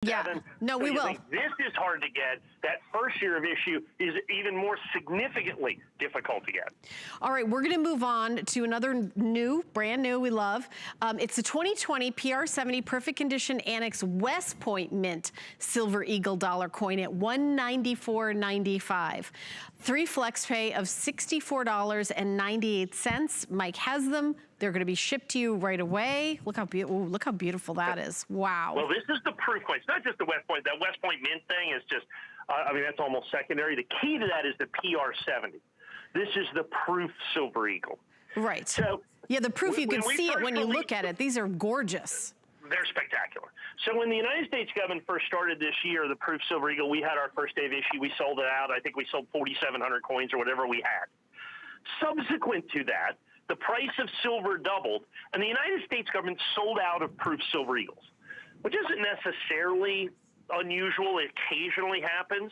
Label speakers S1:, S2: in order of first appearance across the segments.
S1: Yeah, no,
S2: So
S1: we will.
S2: think this is hard to get. That first year of issue is even more significantly difficult to get.
S1: All right, we're gonna move on to another new, brand new, we love. It's a 2020 PR70 Perfect Condition Annex West Point Mint Silver Eagle dollar coin at $194.95. 3 flex pay of $64.98. Mike has them. They're gonna be shipped to you right away. Look how beautiful that is. Wow.
S2: Well, this is the proof coin. It's not just the West Point. That West Point Mint thing is just, I mean, that's almost secondary. The key to that is the PR70. This is the proof Silver Eagle.
S1: Right.
S2: So
S1: yeah, the proof, you can see it when you look at it. These are gorgeous.
S2: They're spectacular. So when the United States government first started this year, the proof Silver Eagle, we had our first day of issue. We sold it out. I think we sold 4,700 coins or whatever we had. Subsequent to that, the price of silver doubled, and the United States government sold out of proof Silver Eagles, which isn't necessarily unusual. It occasionally happens,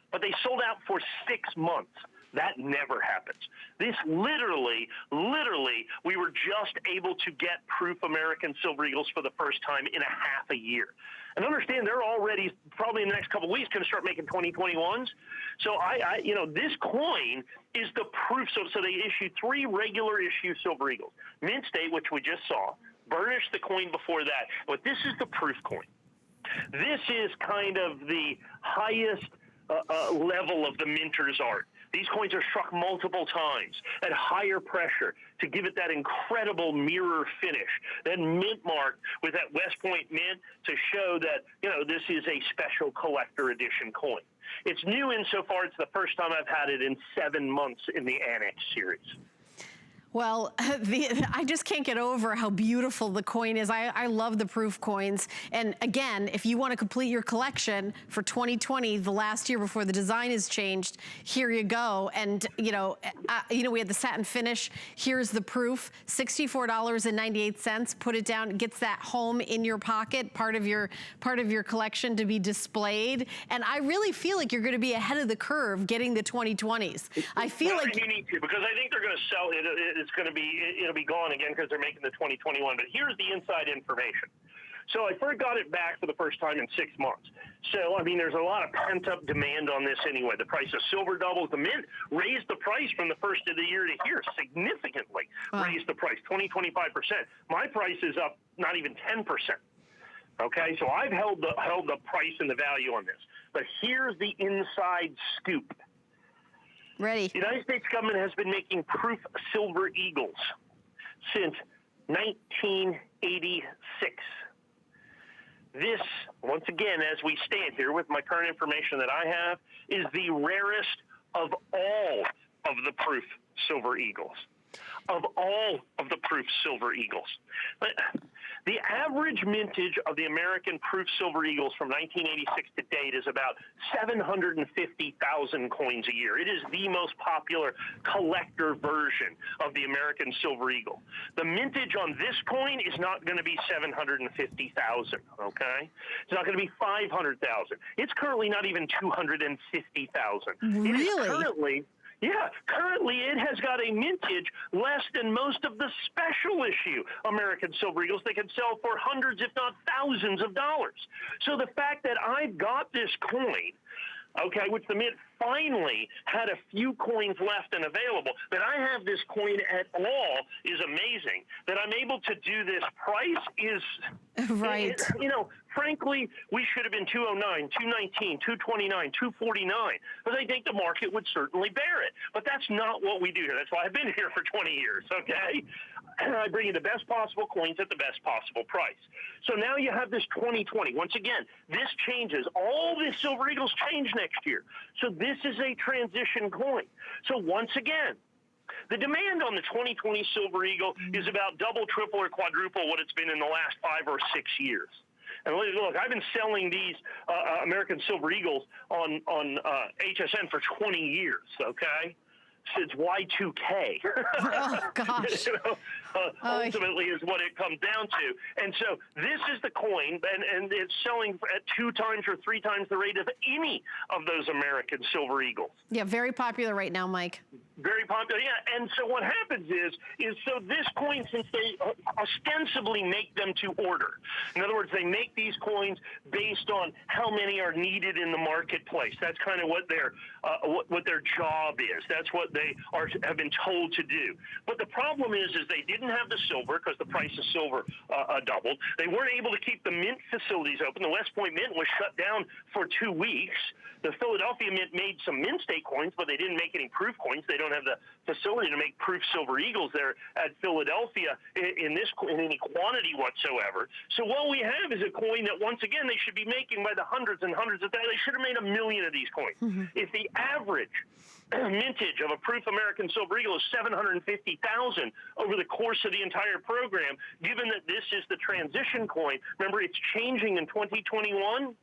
S2: but they sold out for 6 months. That never happens. This literally, we were just able to get proof American Silver Eagles for the first time in a half a year. And understand, they're already, probably in the next couple of weeks, going to start making 2021s. So you know, this coin is the proof. So they issued 3 regular issue Silver Eagles. Mint State, which we just saw, burnished the coin before that. But this is the proof coin. This is kind of the highest level of the minter's art. These coins are struck multiple times at higher pressure to give it that incredible mirror finish, then mint marked with that West Point mint to show that, you know, this is a special collector edition coin. It's new insofar it's the first time I've had it in 7 months in the Annex series.
S1: Well, I just can't get over how beautiful the coin is. I love the proof coins. And again, if you want to complete your collection for 2020, the last year before the design is changed, here you go. And we had the satin finish. Here's the proof, $64.98. Put it down, it gets that home in your pocket, part of your collection to be displayed. And I really feel like you're going to be ahead of the curve getting the 2020s. I feel like
S2: you need to, because I think they're going to sell it. It'll be gone again because they're making the 2021. But here's the inside information. So I first got it back for the first time in 6 months. So, I mean, there's a lot of pent-up demand on this anyway. The price of silver doubles. The Mint raised the price from the first of the year to here significantly. Raised the price, 20-25%. My price is up not even 10%. Okay, so I've held the price and the value on this. But here's the inside scoop.
S1: Ready.
S2: The United States government has been making proof Silver Eagles since 1986. This, once again, as we stand here with my current information that I have, is the rarest of all of the proof Silver Eagles. Of all of the proof Silver Eagles. But the average mintage of the American proof Silver Eagles from 1986 to date is about 750,000 coins a year. It is the most popular collector version of the American Silver Eagle. The mintage on this coin is not going to be 750,000, okay? It's not going to be 500,000. It's currently not even 250,000.
S1: Really?
S2: Currently it has got a mintage less than most of the special issue American Silver Eagles. They can sell for hundreds, if not thousands of dollars. So the fact that I've got this coin, okay, which the Mint finally had a few coins left and available, that I have this coin at all is amazing. That I'm able to do this price is...
S1: Right.
S2: Frankly, we should have been 209, 219, 229, 249, because I think the market would certainly bear it. But that's not what we do here. That's why I've been here for 20 years, okay? I bring you the best possible coins at the best possible price. So now you have this 2020. Once again, this changes. All the Silver Eagles change next year. So this is a transition coin. So once again, the demand on the 2020 Silver Eagle is about double, triple, or quadruple what it's been in the last 5 or 6 years. And look, I've been selling these American Silver Eagles on HSN for 20 years, okay? Since Y2K.
S1: Oh, gosh.
S2: ultimately is what it comes down to. And so this is the coin, and it's selling at 2 times or 3 times the rate of any of those American Silver Eagles.
S1: Yeah, very popular right now, Mike.
S2: Very popular, yeah. And so what happens is so this coin, since they ostensibly make them to order, in other words, they make these coins based on how many are needed in the marketplace. That's kind of what their job is. That's what they have been told to do. But the problem is they didn't have the silver because the price of silver doubled. They weren't able to keep the mint facilities open. The West Point Mint was shut down for 2 weeks. The Philadelphia Mint made some mint state coins, but they didn't make any proof coins. They don't have the facility to make proof Silver Eagles there at Philadelphia in any quantity whatsoever. So what we have is a coin that, once again, they should be making by the hundreds and hundreds of thousands. They should have made 1 million of these coins. If the average mintage of a proof American Silver Eagle is 750,000 over the course of the entire program, given that this is the transition coin, remember it's changing in 2021,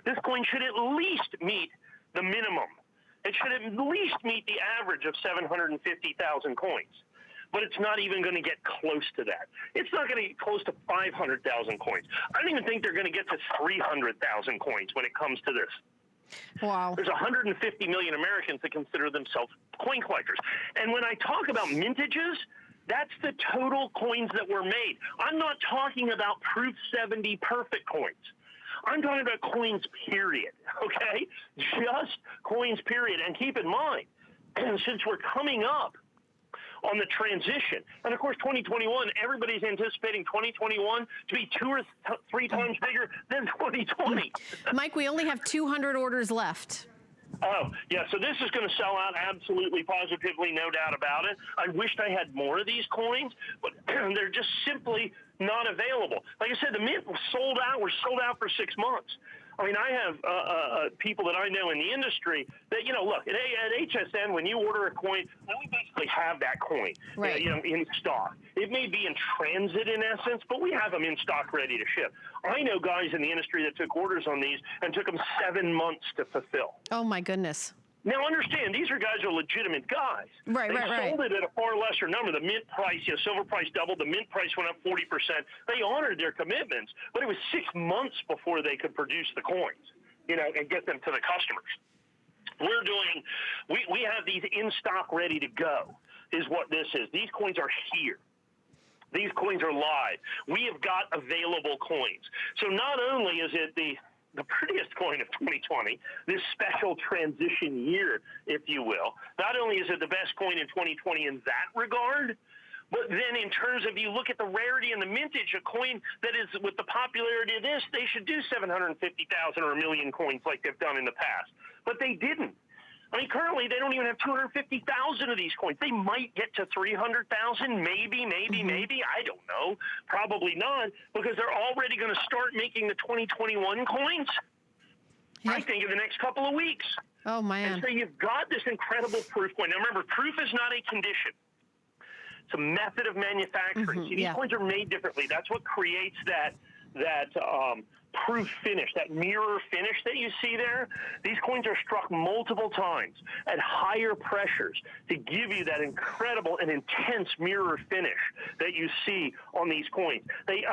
S2: this coin should at least meet the minimum. It should at least meet the average of 750,000 coins. But it's not even going to get close to that. It's not going to get close to 500,000 coins. I don't even think they're going to get to 300,000 coins when it comes to this.
S1: Wow.
S2: There's 150 million Americans that consider themselves coin collectors. And when I talk about mintages, that's the total coins that were made. I'm not talking about Proof 70 perfect coins. I'm talking about coins, period, okay? Just coins, period. And keep in mind, since we're coming up on the transition, and of course 2021, everybody's anticipating 2021 to be 2 or 3 times bigger than 2020.
S1: Mike, we only have 200 orders left.
S2: Oh, yeah, so this is going to sell out absolutely, positively, no doubt about it. I wished I had more of these coins, but they're just simply not available. Like I said, the mint was sold out. We're sold out for 6 months. I mean, I have people that I know in the industry that, look, at HSN, when you order a coin, we basically have that coin,
S1: right,
S2: in stock. It may be in transit in essence, but we have them in stock ready to ship. I know guys in the industry that took orders on these and took them 7 months to fulfill.
S1: Oh, my goodness.
S2: Now, understand, these guys are legitimate guys.
S1: Right,
S2: they
S1: right.
S2: sold it at a far lesser number. The mint price, silver price doubled. The mint price went up 40%. They honored their commitments, but it was 6 months before they could produce the coins, and get them to the customers. We have these in stock ready to go, is what this is. These coins are here. These coins are live. We have got available coins. So not only is it the prettiest coin of 2020, this special transition year, if you will. Not only is it the best coin in 2020 in that regard, but then in terms of you look at the rarity and the mintage, a coin that is with the popularity of this, they should do 750,000 or 1 million coins like they've done in the past. But they didn't. I mean, currently they don't even have 250,000 of these coins. They might get to 300,000, maybe, I don't know. Probably not, because they're already going to start making the 2021 coins, I think, in the next couple of weeks.
S1: Oh, man.
S2: And so you've got this incredible proof coin. Now, remember, proof is not a condition. It's a method of manufacturing. See, these coins are made differently. That's what creates that proof finish, that mirror finish that you see there. These coins are struck multiple times at higher pressures to give you that incredible and intense mirror finish that you see on these coins. They,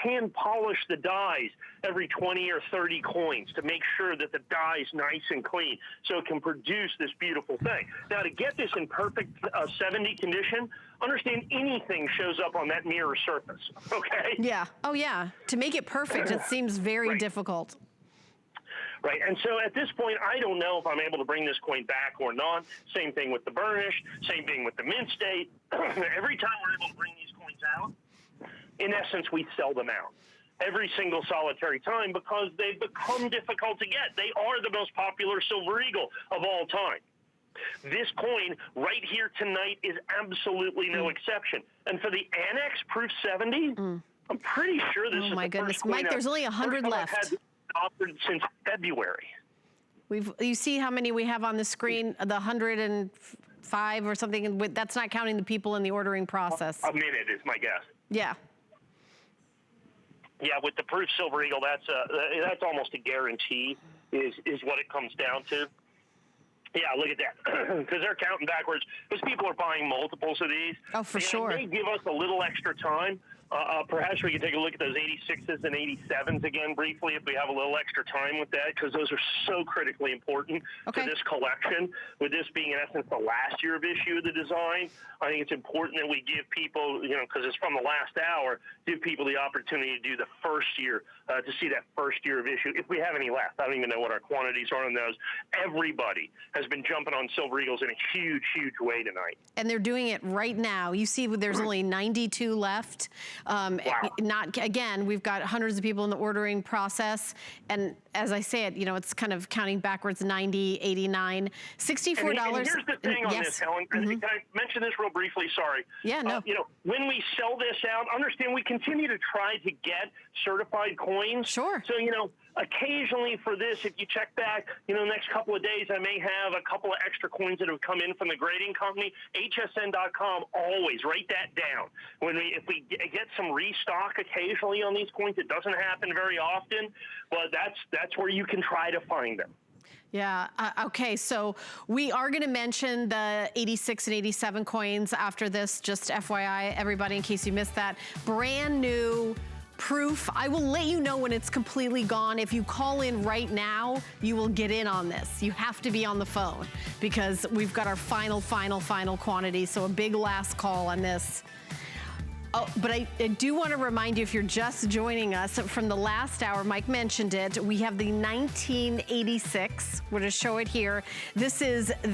S2: hand polish the dies every 20 or 30 coins to make sure that the die is nice and clean so it can produce this beautiful thing. Now, to get this in perfect 70 condition, understand anything shows up on that mirror surface, okay?
S1: Yeah. Oh, yeah. To make it perfect, it seems very difficult.
S2: Right, and so at this point, I don't know if I'm able to bring this coin back or not. Same thing with the burnish, same thing with the mint state. Every time we're able to bring these coins out, in essence, we sell them out. Every single solitary time, because they've become difficult to get. They are the most popular Silver Eagle of all time. This coin right here tonight is absolutely no exception. And for the Annex Proof 70, I'm pretty sure this is
S1: my
S2: the
S1: goodness,
S2: first coin
S1: Mike, there's only 100 left.
S2: I've had offered since February.
S1: You see how many we have on the screen? The 105 or something. That's not counting the people in the ordering process.
S2: A minute is my guess.
S1: Yeah.
S2: Yeah, with the Proof Silver Eagle, that's almost a guarantee. Is what it comes down to. Yeah, look at that. Because they're counting backwards. Because people are buying multiples of these.
S1: Oh, for sure.
S2: They give us a little extra time. Perhaps we can take a look at those 86s and 87s again briefly if we have a little extra time with that, because those are so critically important for this collection. With this being, in essence, the last year of issue of the design, I think it's important that we give people, you know, because it's from the last hour, give people the opportunity to do the first year, to see that first year of issue, if we have any left. I don't even know what our quantities are on those. Everybody has been jumping on Silver Eagles in a huge, huge way tonight.
S1: And they're doing it right now. You see there's only 92 left.
S2: Wow.
S1: Not again, we've got hundreds of people in the ordering process. And as I say it, you know, it's kind of counting backwards, 90, 89, $64.
S2: And here's the thing on this, Helen. Can I mention this real briefly? Sorry.
S1: Yeah, no.
S2: You know, when we sell this out, understand we continue to try to get certified coins.
S1: Sure.
S2: So, you know, occasionally for this, if you check back, you know, the next couple of days, I may have a couple of extra coins that have come in from the grading company. HSN.com, always write that down. If we get some restock occasionally on these coins, it doesn't happen very often, but that's where you can try to find them.
S1: Yeah, okay, so we are gonna mention the 86 and 87 coins after this, just FYI, everybody, in case you missed that. Brand new proof. I will let you know when it's completely gone. If you call in right now, you will get in on this. You have to be on the phone because we've got our final quantity, so a big last call on this. Oh, but I do want to remind you, if you're just joining us from the last hour, Mike mentioned it, we have the 1986. We'll just show it here. This is the